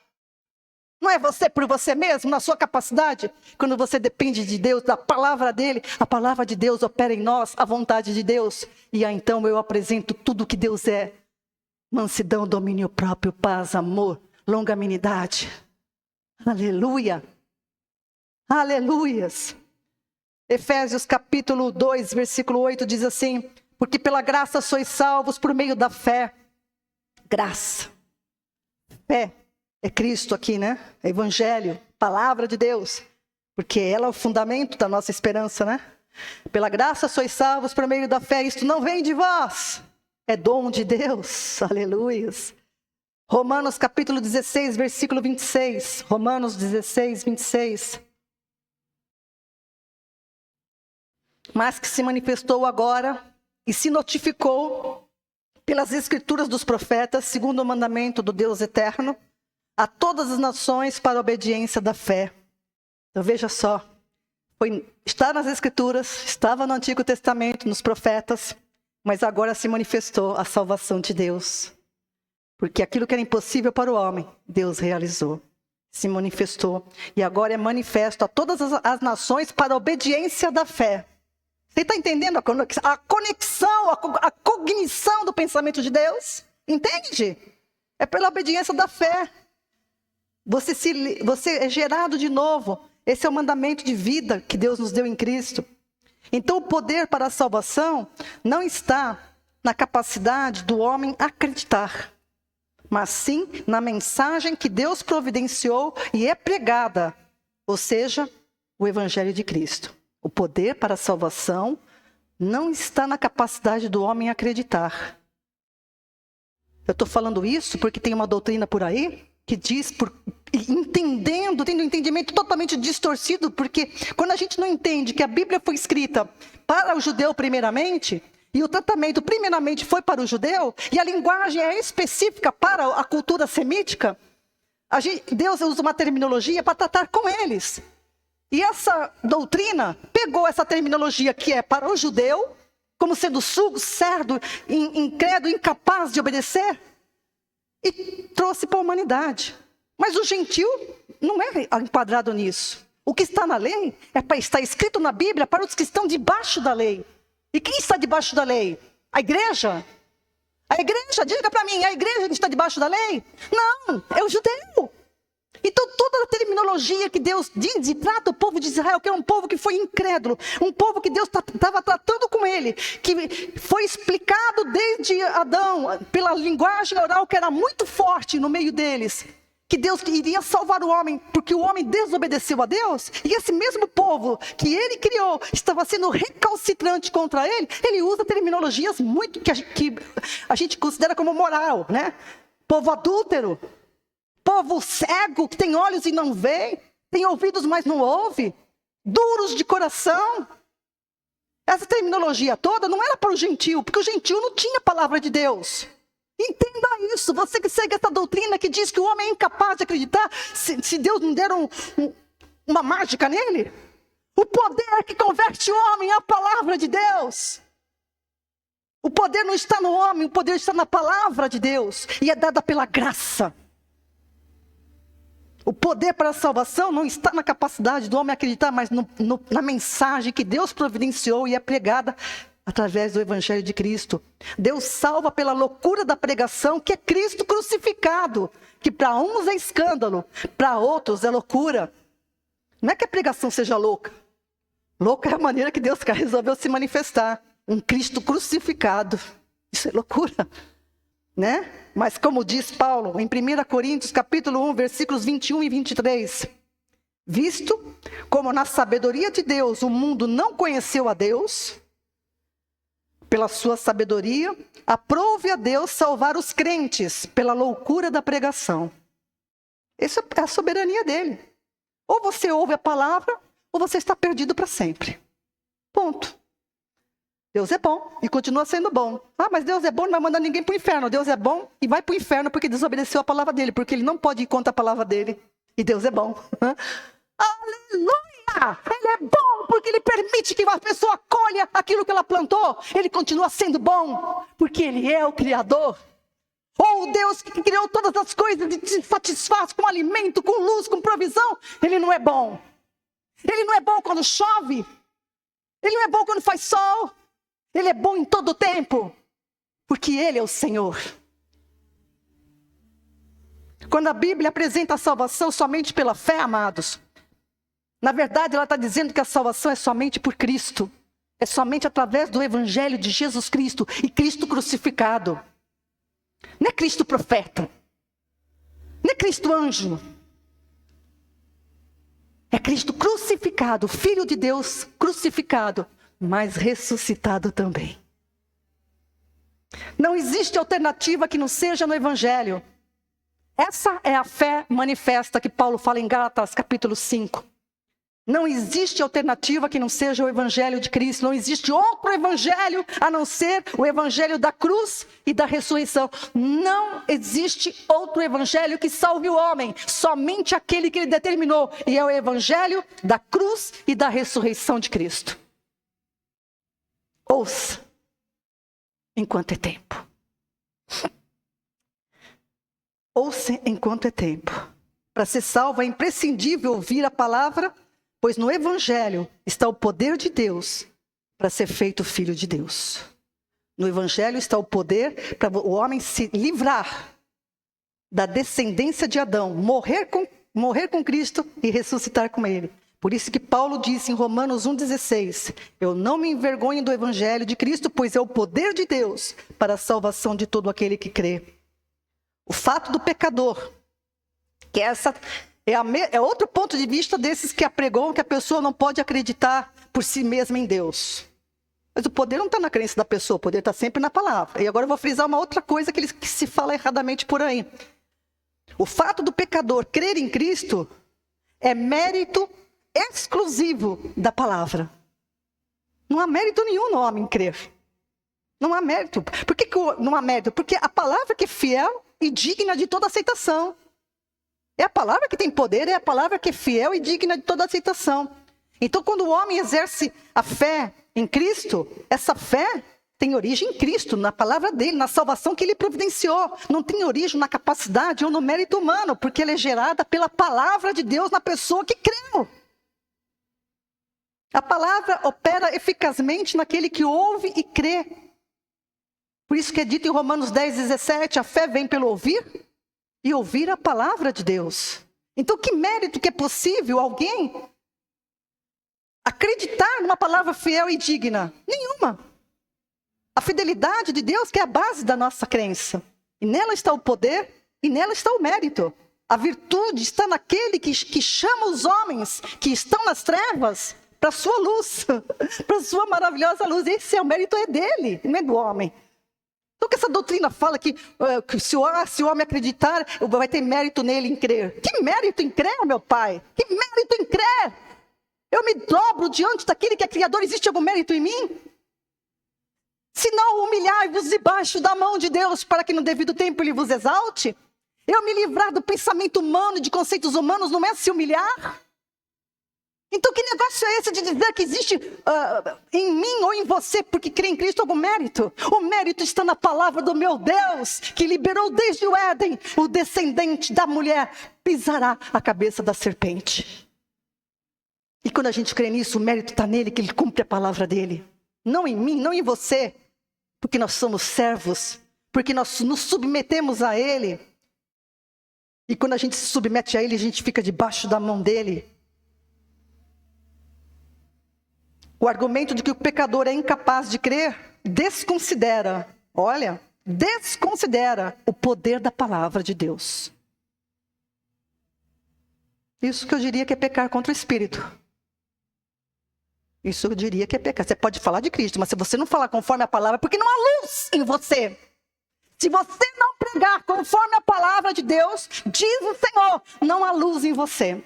Não é você por você mesmo, na sua capacidade. Quando você depende de Deus, da palavra dele, a palavra de Deus opera em nós, a vontade de Deus. E aí então eu apresento tudo o que Deus é. Mansidão, domínio próprio, paz, amor, longanimidade. Aleluia. Aleluias. Efésios capítulo 2, versículo 8 diz assim: porque pela graça sois salvos por meio da fé. Graça. Fé. É Cristo aqui, né? É Evangelho, palavra de Deus. Porque ela é o fundamento da nossa esperança, né? Pela graça sois salvos por meio da fé. Isto não vem de vós. É dom de Deus. Aleluias. Romanos capítulo 16, versículo 26. Romanos 16, 26. Mas que se manifestou agora e se notificou pelas escrituras dos profetas, segundo o mandamento do Deus eterno, a todas as nações para a obediência da fé. Então veja só, está nas Escrituras, estava no Antigo Testamento, nos profetas, mas agora se manifestou a salvação de Deus. Porque aquilo que era impossível para o homem, Deus realizou, se manifestou. E agora é manifesto a todas as nações para a obediência da fé. Você está entendendo a conexão, a cognição do pensamento de Deus? Entende? É pela obediência da fé. Você é gerado de novo. Esse é o mandamento de vida que Deus nos deu em Cristo. Então o poder para a salvação não está na capacidade do homem acreditar, mas sim na mensagem que Deus providenciou e é pregada, ou seja, o Evangelho de Cristo. O poder para a salvação não está na capacidade do homem acreditar. Eu estou falando isso porque tem uma doutrina por aí que diz, tendo um entendimento totalmente distorcido, porque quando a gente não entende que a Bíblia foi escrita para o judeu primeiramente, e o tratamento primeiramente foi para o judeu, e a linguagem é específica para a cultura semítica, Deus usa uma terminologia para tratar com eles. E essa doutrina pegou essa terminologia que é para o judeu, como sendo surdo, cerdo, incrédulo, incapaz de obedecer, e trouxe para a humanidade. Mas o gentil não é enquadrado nisso. O que está na lei está escrito na Bíblia para os que estão debaixo da lei. E quem está debaixo da lei? A igreja? A igreja, diga para mim, é a igreja que está debaixo da lei? Não, é o judeu. Então toda a terminologia que Deus diz e trata o povo de Israel, que é um povo que foi incrédulo, um povo que Deus estava tratando com ele, que foi explicado desde Adão, pela linguagem oral que era muito forte no meio deles, que Deus iria salvar o homem, porque o homem desobedeceu a Deus, e esse mesmo povo que ele criou, estava sendo recalcitrante contra ele, ele usa terminologias muito que a gente considera como moral, né? Povo adúltero, povo cego, que tem olhos e não vê, tem ouvidos, mas não ouve, duros de coração. Essa terminologia toda não era para o gentil, porque o gentil não tinha a palavra de Deus. Entenda isso, você que segue essa doutrina que diz que o homem é incapaz de acreditar, se Deus não der uma mágica nele. O poder que converte o homem é a palavra de Deus. O poder não está no homem, o poder está na palavra de Deus, e é dada pela graça. O poder para a salvação não está na capacidade do homem acreditar, mas na mensagem que Deus providenciou e é pregada através do Evangelho de Cristo. Deus salva pela loucura da pregação, que é Cristo crucificado, que para uns é escândalo, para outros é loucura. Não é que a pregação seja louca. Louca é a maneira que Deus resolveu se manifestar. Um Cristo crucificado. Isso é loucura, né? Mas como diz Paulo em 1 Coríntios capítulo 1, versículos 21 e 23. Visto como na sabedoria de Deus o mundo não conheceu a Deus, pela sua sabedoria, aprove a Deus salvar os crentes pela loucura da pregação. Essa é a soberania dele. Ou você ouve a palavra, ou você está perdido para sempre. Ponto. Deus é bom e continua sendo bom. Ah, mas Deus é bom, não vai mandar ninguém para o inferno. Deus é bom e vai para o inferno porque desobedeceu a palavra dele, porque ele não pode ir contra a palavra dele. E Deus é bom. Aleluia! Ele é bom porque ele permite que uma pessoa colha aquilo que ela plantou. Ele continua sendo bom porque ele é o Criador. Ou o Deus que criou todas as coisas e te satisfaz com alimento, com luz, com provisão. Ele não é bom. Ele não é bom quando chove. Ele não é bom quando faz sol. Ele é bom em todo o tempo, porque Ele é o Senhor. Quando a Bíblia apresenta a salvação somente pela fé, amados, na verdade ela está dizendo que a salvação é somente por Cristo. É somente através do Evangelho de Jesus Cristo e Cristo crucificado. Não é Cristo profeta. Não é Cristo anjo. É Cristo crucificado, Filho de Deus crucificado, mas ressuscitado também. Não existe alternativa que não seja no Evangelho. Essa é a fé manifesta que Paulo fala em Gálatas capítulo 5. Não existe alternativa que não seja o Evangelho de Cristo. Não existe outro Evangelho a não ser o Evangelho da cruz e da ressurreição. Não existe outro Evangelho que salve o homem. Somente aquele que ele determinou. E é o Evangelho da cruz e da ressurreição de Cristo. Ouça, enquanto é tempo. Ouça enquanto é tempo. Para ser salvo é imprescindível ouvir a palavra, pois no Evangelho está o poder de Deus para ser feito filho de Deus. No Evangelho está o poder para o homem se livrar da descendência de Adão, morrer com Cristo e ressuscitar com Ele. Por isso que Paulo disse em Romanos 1,16, eu não me envergonho do Evangelho de Cristo, pois é o poder de Deus para a salvação de todo aquele que crê. O fato do pecador, que é outro ponto de vista desses que apregoam que a pessoa não pode acreditar por si mesma em Deus. Mas o poder não está na crença da pessoa, o poder está sempre na palavra. E agora eu vou frisar uma outra coisa que se fala erradamente por aí. O fato do pecador crer em Cristo é mérito exclusivo da palavra. Não há mérito nenhum no homem crer. Não há mérito. Por que não há mérito? Porque a palavra que é fiel e digna de toda aceitação. É a palavra que tem poder, é a palavra que é fiel e digna de toda aceitação. Então, quando o homem exerce a fé em Cristo, essa fé tem origem em Cristo, na palavra dele, na salvação que ele providenciou. Não tem origem na capacidade ou no mérito humano, porque ela é gerada pela palavra de Deus na pessoa que creu. A palavra opera eficazmente naquele que ouve e crê. Por isso que é dito em Romanos 10:17, a fé vem pelo ouvir e ouvir a palavra de Deus. Então, que mérito que é possível alguém acreditar numa palavra fiel e digna? Nenhuma. A fidelidade de Deus que é a base da nossa crença. E nela está o poder e nela está o mérito. A virtude está naquele que chama os homens que estão nas trevas para a sua luz, para a sua maravilhosa luz. Esse é o mérito é dele, não é do homem. Então que essa doutrina fala que se o homem acreditar, vai ter mérito nele em crer. Que mérito em crer, meu pai? Que mérito em crer? Eu me dobro diante daquele que é Criador. Existe algum mérito em mim? Se não, humilhai-vos debaixo da mão de Deus, para que no devido tempo Ele vos exalte. Eu me livrar do pensamento humano, de conceitos humanos, não é se humilhar? Então que negócio é esse de dizer que existe em mim ou em você, porque crê em Cristo, algum mérito? O mérito está na palavra do meu Deus, que liberou desde o Éden, o descendente da mulher pisará a cabeça da serpente. E quando a gente crê nisso, o mérito está nele, que ele cumpre a palavra dele. Não em mim, não em você, porque nós somos servos, porque nós nos submetemos a ele. E quando a gente se submete a ele, a gente fica debaixo da mão dele. O argumento de que o pecador é incapaz de crer desconsidera o poder da palavra de Deus. Isso que eu diria que é pecar contra o Espírito. Isso eu diria que é pecar. Você pode falar de Cristo, mas se você não falar conforme a palavra, é porque não há luz em você. Se você não pregar conforme a palavra de Deus, diz o Senhor, não há luz em você.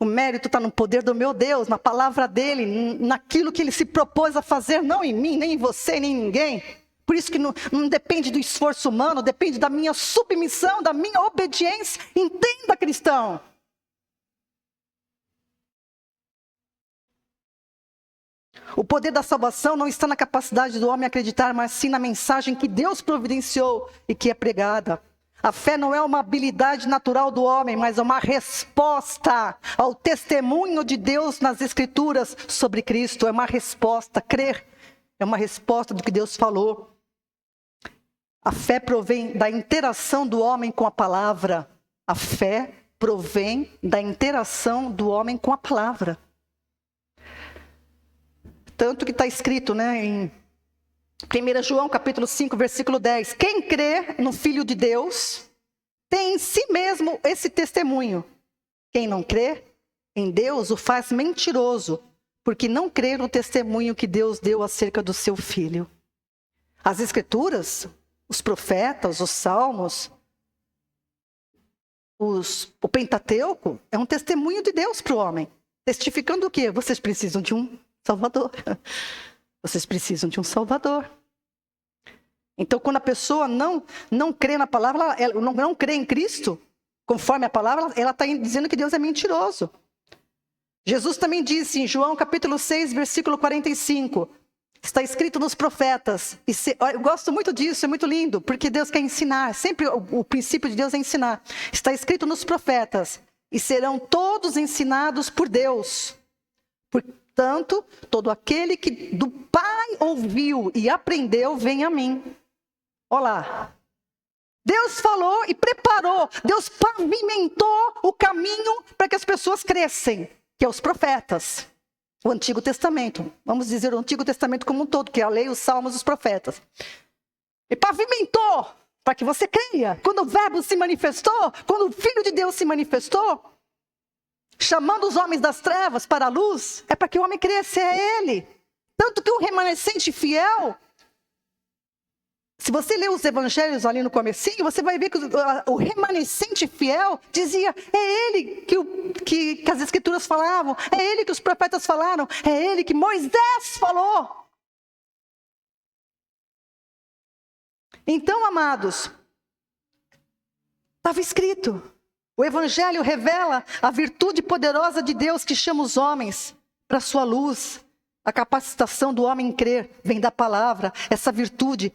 O mérito está no poder do meu Deus, na palavra dele, naquilo que ele se propôs a fazer, não em mim, nem em você, nem em ninguém. Por isso que não depende do esforço humano, depende da minha submissão, da minha obediência. Entenda, cristão. O poder da salvação não está na capacidade do homem acreditar, mas sim na mensagem que Deus providenciou e que é pregada. A fé não é uma habilidade natural do homem, mas é uma resposta ao testemunho de Deus nas Escrituras sobre Cristo. É uma resposta, crer é uma resposta do que Deus falou. A fé provém da interação do homem com a palavra. A fé provém da interação do homem com a palavra. Tanto que está escrito, em 1 João capítulo 5, versículo 10. Quem crê no Filho de Deus tem em si mesmo esse testemunho. Quem não crê em Deus o faz mentiroso, porque não crê no testemunho que Deus deu acerca do seu Filho. As Escrituras, os profetas, os salmos, o Pentateuco, é um testemunho de Deus para o homem. Testificando o quê? Vocês precisam de um Salvador. Vocês precisam de um Salvador. Então, quando a pessoa não crê na palavra, ela não crê em Cristo, conforme a palavra, ela está dizendo que Deus é mentiroso. Jesus também disse em João capítulo 6, versículo 45, está escrito nos profetas, eu gosto muito disso, é muito lindo, porque Deus quer ensinar, sempre o princípio de Deus é ensinar. Está escrito nos profetas, e serão todos ensinados por Deus. Portanto, todo aquele que do Pai ouviu e aprendeu, vem a mim. Olá. Deus falou e preparou, Deus pavimentou o caminho para que as pessoas crescem, que é os profetas. O Antigo Testamento, vamos dizer o Antigo Testamento como um todo, que é a lei, os salmos e os profetas. e pavimentou para que você creia. Quando o verbo se manifestou, quando o Filho de Deus se manifestou, chamando os homens das trevas para a luz, é para que o homem cresça, é ele. Tanto que o remanescente fiel, se você ler os evangelhos ali no comecinho, você vai ver que o remanescente fiel dizia, é ele que as escrituras falavam, é ele que os profetas falaram, é ele que Moisés falou. Então, amados, estava escrito. O evangelho revela a virtude poderosa de Deus que chama os homens para a sua luz. A capacitação do homem em crer vem da palavra. Essa virtude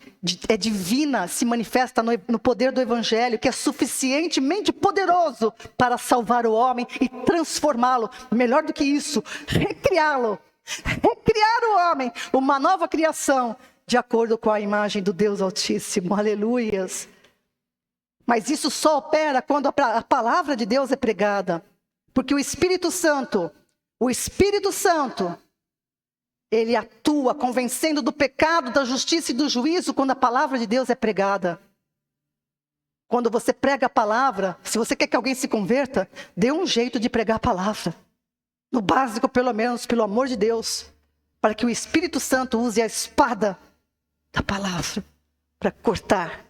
é divina, se manifesta no poder do evangelho, que é suficientemente poderoso para salvar o homem e transformá-lo. Melhor do que isso, recriá-lo. Recriar o homem, uma nova criação, de acordo com a imagem do Deus Altíssimo. Aleluias. Mas isso só opera quando a palavra de Deus é pregada. Porque o Espírito Santo, ele atua convencendo do pecado, da justiça e do juízo quando a palavra de Deus é pregada. Quando você prega a palavra, se você quer que alguém se converta, dê um jeito de pregar a palavra. No básico, pelo menos, pelo amor de Deus. Para que o Espírito Santo use a espada da palavra para cortar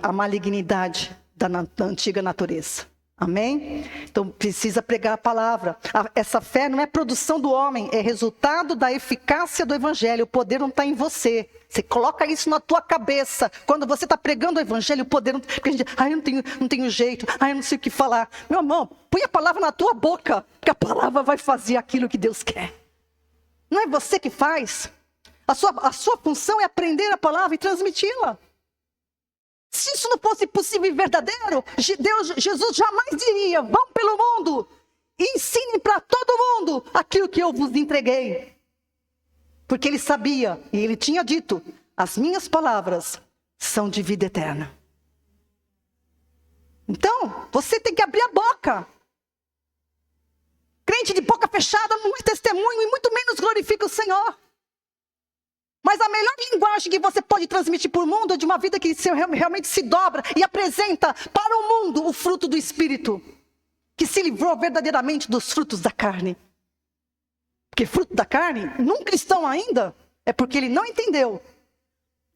a malignidade da antiga natureza. Amém? Então precisa pregar a palavra. Essa fé não é produção do homem, é resultado da eficácia do evangelho. O poder não está em você. Você coloca isso na tua cabeça. Quando você está pregando o evangelho, o poder não... Porque a gente, eu não tenho jeito, eu não sei o que falar. Meu irmão, põe a palavra na tua boca, porque a palavra vai fazer aquilo que Deus quer. Não é você que faz. A sua função é aprender a palavra e transmiti-la. Se isso não fosse possível e verdadeiro, Jesus jamais diria, vão pelo mundo e ensinem para todo mundo aquilo que eu vos entreguei. Porque ele sabia, e ele tinha dito, as minhas palavras são de vida eterna. Então, você tem que abrir a boca. Crente de boca fechada não é testemunho e muito menos glorifica o Senhor. Mas a melhor linguagem que você pode transmitir para o mundo é de uma vida que realmente se dobra e apresenta para o mundo o fruto do Espírito, que se livrou verdadeiramente dos frutos da carne. Porque fruto da carne, num cristão ainda, é porque ele não entendeu.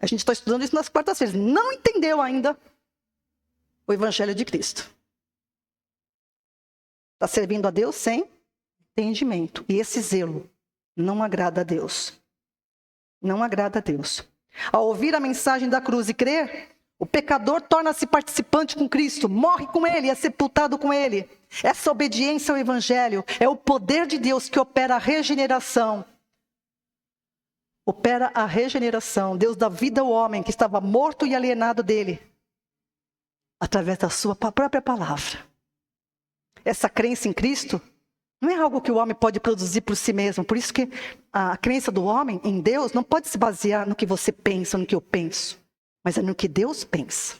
A gente está estudando isso nas quartas-feiras. Não entendeu ainda o Evangelho de Cristo. Está servindo a Deus sem entendimento. E esse zelo não agrada a Deus. Não agrada a Deus. Ao ouvir a mensagem da cruz e crer, o pecador torna-se participante com Cristo, morre com Ele, é sepultado com Ele. Essa obediência ao Evangelho é o poder de Deus que opera a regeneração. Opera a regeneração. Deus dá vida ao homem que estava morto e alienado dele, através da sua própria palavra. Essa crença em Cristo não é algo que o homem pode produzir por si mesmo. Por isso que a crença do homem em Deus não pode se basear no que você pensa, no que eu penso. Mas é no que Deus pensa.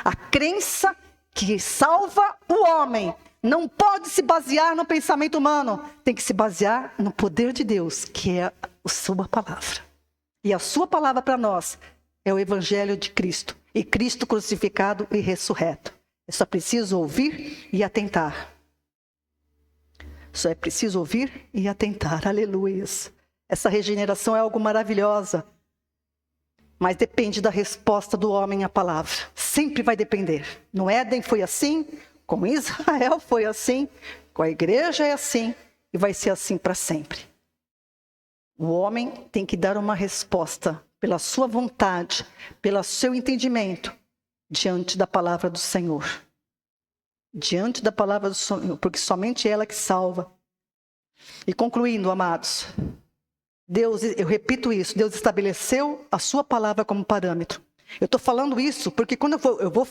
A crença que salva o homem não pode se basear no pensamento humano. Tem que se basear no poder de Deus, que é a sua palavra. E a sua palavra para nós é o Evangelho de Cristo. E Cristo crucificado e ressurreto. É só preciso ouvir e atentar. Só é preciso ouvir e atentar. Aleluias. Essa regeneração é algo maravilhosa. Mas depende da resposta do homem à palavra. Sempre vai depender. No Éden foi assim, com Israel foi assim, com a igreja é assim, e vai ser assim para sempre. O homem tem que dar uma resposta pela sua vontade, pelo seu entendimento, diante da palavra do Senhor. Diante da palavra do Senhor, porque somente ela que salva. E concluindo, amados, Deus, eu repito isso, Deus estabeleceu a sua palavra como parâmetro. Eu estou falando isso porque quando eu vou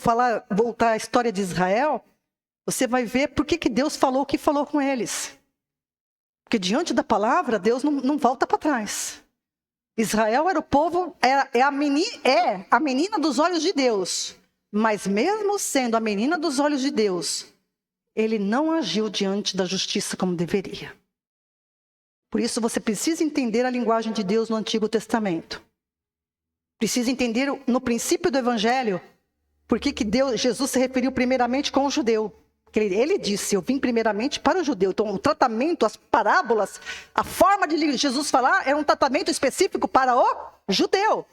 voltar à história de Israel, você vai ver por que Deus falou o que falou com eles. Porque diante da palavra, Deus não volta para trás. Israel era o povo, é a menina dos olhos de Deus. Mas mesmo sendo a menina dos olhos de Deus, ele não agiu diante da justiça como deveria. Por isso você precisa entender a linguagem de Deus no Antigo Testamento. Precisa entender no princípio do evangelho por que Jesus se referiu primeiramente com o judeu. Ele disse, eu vim primeiramente para o judeu. Então, o tratamento, as parábolas, a forma de Jesus falar era um tratamento específico para o judeu.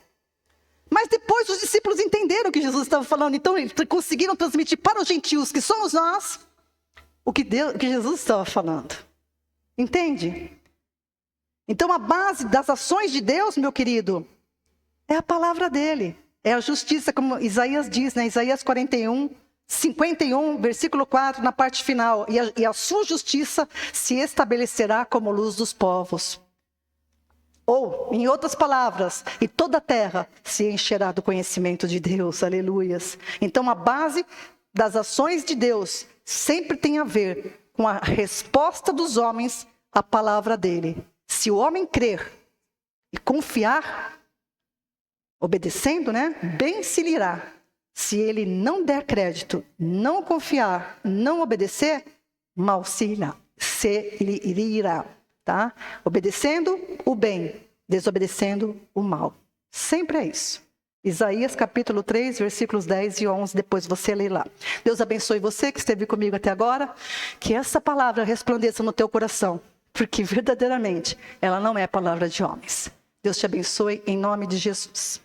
Mas depois os discípulos entenderam o que Jesus estava falando. Então, eles conseguiram transmitir para os gentios, que somos nós, o que Jesus estava falando. Entende? Então, a base das ações de Deus, meu querido, é a palavra dele. É a justiça, como Isaías diz, né? Isaías 51, versículo 4, na parte final. E a sua justiça se estabelecerá como luz dos povos. Ou, em outras palavras, e toda a terra se encherá do conhecimento de Deus. Aleluias. Então, a base das ações de Deus sempre tem a ver com a resposta dos homens à palavra dele. Se o homem crer e confiar, obedecendo, né? Bem se lhe irá. Se ele não der crédito, não confiar, não obedecer, mal se lhe irá. Tá? Obedecendo o bem, desobedecendo o mal. Sempre é isso. Isaías capítulo 3, versículos 10 e 11, depois você lê lá. Deus abençoe você que esteve comigo até agora, que essa palavra resplandeça no teu coração, porque verdadeiramente ela não é palavra de homens. Deus te abençoe em nome de Jesus.